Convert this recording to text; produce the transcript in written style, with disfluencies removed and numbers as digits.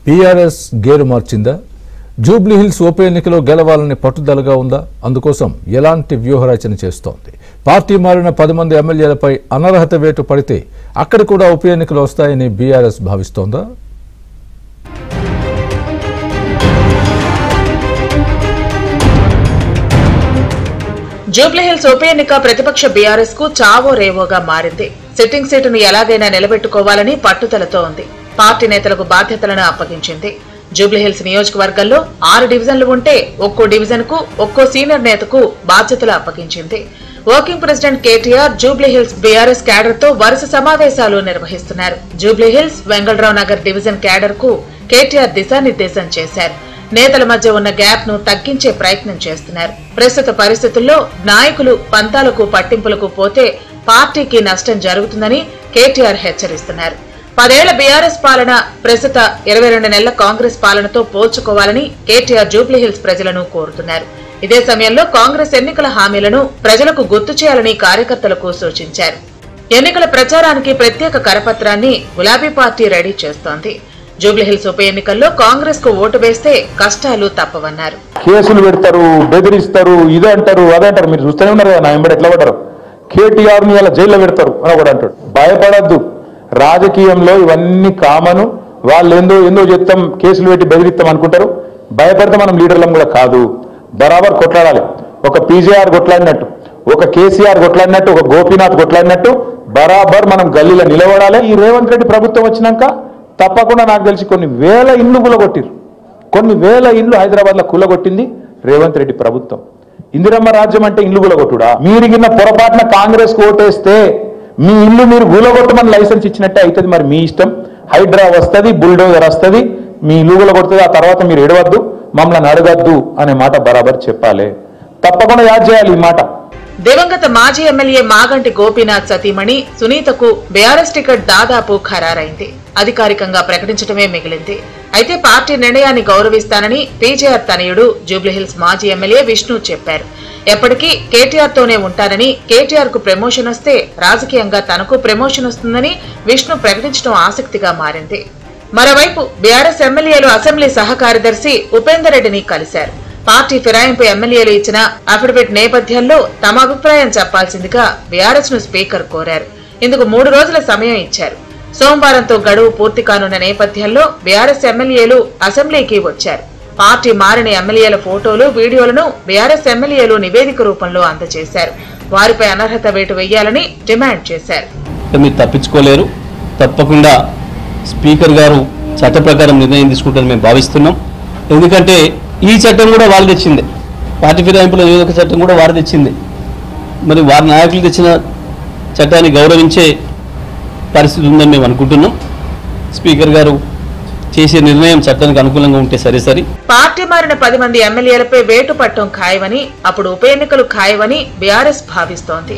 BRS gear మార్చిందా? Jubilee Hills ఉప ఎన్నికలో గెలవాలని పట్టుదలగా ఉందా? అందుకోసం ఎలాంటి వ్యూహరచన చేస్తోంది? పార్టీ మారిన 10 మంది ఎమ్మెల్యేలపై అనర్హత వేటు పడితే అక్కడ కూడా ఉప ఎన్నికలు వస్తాయని బీఆర్ఎస్ భావిస్తోందా? జూబ్లీ హిల్స్ ఉప ఎన్నిక ప్రతిపక్ష బీఆర్ఎస్ కు చావో రేవోగా మారింది. సిట్టింగ్ సీటును ఎలాగైనా నిలబెట్టుకోవాలని పట్టుదలతో ఉంది. పార్టీ నేతలకు బాధ్యతలను అప్పగించింది. జూబ్లీహిల్స్ నియోజకవర్గంలో 6 డివిజన్లు ఉంటే ఒక్కో డివిజన్ కు ఒక్కో సీనియర్ నేతకు బాధ్యతలు అప్పగించింది. Working president KTR Jubilee Hills BRS cadre తో వరుస సమావేశాలు నిర్వహిస్తున్నారు. జూబ్లీహిల్స్ వెంగళరావు నగర్ డివిజన్ క్యాడర్ కు కేటీఆర్ దిశానిర్దేశం చేశారు. నేతల మధ్య ఉన్న గ్యాప్ ను తగ్గించే ప్రయత్నం చేస్తున్నారు. ప్రస్తుత పరిస్థితుల్లో నాయకులు పంతాలకు పట్టింపులకు పోతే పార్టీకి నష్టం జరుగుతుందని కేటీఆర్ హెచ్చరిస్తున్నారు. 10 ఏళ్ల బీఆర్ఎస్ పాలన ప్రస్తుత 22 నెలల కాంగ్రెస్ పాలనతో పోల్చుకోవాలని కేటీఆర్ జూబ్లీహిల్స్ ప్రజలను కోరుతున్నారు. ఇదే సమయంలో కాంగ్రెస్ ఎన్నికల హామీలను ప్రజలకు గుర్తు చేయాలని కార్యకర్తలకు సూచించారు. ఎన్నికల ప్రచారానికి ప్రత్యేక కరపత్రాన్ని గులాబీ పార్టీ రెడీ చేస్తోంది. జూబ్లీహిల్స్ ఉప ఎన్నికల్లో కాంగ్రెస్ కు ఓటు వేస్తే కష్టాలు తప్పవన్నారు. కేసులు పెడతారు, బెదిరిస్తారు, ఇది అంటారు, అదంటారు. మీరు చూస్తూనే ఉన్నారు కదా, నా ఎంబడి ఎట్లా పడ్డారు. కేటీఆర్ ని ఇలా జైల్లో పెడతారు అని కూడా అంటాడు. భయపడద్దు, రాజకీయంలో ఇవన్నీ కామను. వాళ్ళు ఏందో చెప్తాం, కేసులు పెట్టి బెదిరిస్తాం అనుకుంటారు. భయపడితే మనం లీడర్లం కూడా కాదు. బరాబర్ కొట్లాడాలి. ఒక పీజేఆర్ కొట్లాడినట్టు, ఒక కేసీఆర్ కొట్లాడినట్టు, ఒక గోపీనాథ్ కొట్లాడినట్టు బరాబర్ మనం గల్లీలో నిలబడాలి. ఈ రేవంత్ రెడ్డి ప్రభుత్వం వచ్చినాక తప్పకుండా నాకు తెలిసి కొన్ని వేల ఇండ్లు కూలగొట్టిరు. కొన్ని వేల ఇండ్లు హైదరాబాద్ లో కూలగొట్టింది రేవంత్ రెడ్డి ప్రభుత్వం. ఇందిరమ్మ రాజ్యం అంటే ఇండ్లు కూలగొట్టుడా? మీరిగిన పొరపాటున కాంగ్రెస్ కు ఓటేస్తే మీ ఇల్లు మీరు కూలగొట్టమని లైసెన్స్ ఇచ్చినట్టే అవుతుంది. మరి మీ ఇష్టం. హైడ్రా వస్తుంది, బుల్డోజర్ వస్తుంది, మీ ఇల్లు కూలగొడుతుంది. ఆ తర్వాత మీరు ఎడవద్దు, మమ్మల్ని అడగద్దు అనే మాట బరాబర్ చెప్పాలి. తప్పకుండా యాద్ చేయాలి ఈ మాట. దివంగత మాజీ ఎమ్మెల్యే మాగంటి గోపీనాథ్ సతీమణి సునీతకు బీఆర్ఎస్ టికెట్ దాదాపు ఖరారైంది. అధికారికంగా ప్రకటించడమే మిగిలింది. అయితే పార్టీ నిర్ణయాన్ని గౌరవిస్తానని పీజేఆర్ తనయుడు జూబ్లీహిల్స్ మాజీ ఎమ్మెల్యే విష్ణు చెప్పారు. ఎప్పటికీ కేటీఆర్ తోనే ఉంటానని, కేటీఆర్ కు ప్రమోషన్ వస్తే రాజకీయంగా తనకు ప్రమోషన్ వస్తుందని విష్ణు ప్రకటించడం ఆసక్తిగా మారింది. మరోవైపు బీఆర్ఎస్ ఎమ్మెల్యేలు అసెంబ్లీ సహ కార్యదర్శి ఉపేందర్ రెడ్డిని కలిశారు. పార్టీ ఫిరాయింపు ఎమ్మెల్యేలు ఇచ్చిన అఫిడవిట్ నేపథ్యంలో తమ అభిప్రాయం చెప్పాల్సిందిగా బీఆర్ఎస్ ను స్పీకర్ కోరారు. ఇందుకు 3 రోజుల సమయం ఇచ్చారు. సోమవారంతో గడువు పూర్తి కానున్న నేపథ్యంలో బీఆర్ఎస్ ఎమ్మెల్యేలు అసెంబ్లీకి వచ్చారు. పార్టీ మారిన ఎమ్మెల్యేల ఫోటోలు, వీడియోలను బీఆర్ఎస్ ఎమ్మెల్యేలు నివేదిక రూపంలో అందజేశారు. వారిపై అనర్హత వేటు వేయాలని డిమాండ్ చేశారు. మీరు తప్పించుకోలేరు. తప్పకుండా స్పీకర్ గారు చట్ట ప్రకారం నిర్ణయం తీసుకుంటారని మేము భావిస్తున్నాం. ఎందుకంటే ఈ చట్టం కూడా వాళ్ళు తెచ్చింది. పార్టీ ఫిరాయింపుల నిరోధక చట్టం కూడా వారు తెచ్చింది. మరి వారి నాయకులు తెచ్చిన చట్టాన్ని గౌరవించే పరిస్థితి ఉందని మేము అనుకుంటున్నాం. స్పీకర్ గారు చేసే నిర్ణయం చట్టానికి అనుకూలంగా ఉంటే సరే. పార్టీ మారిన 10 మంది ఎమ్మెల్యేలపై వేటు పట్టడం ఖాయమని, అప్పుడు ఉప ఎన్నికలు ఖాయమని బీఆర్ఎస్ భావిస్తోంది.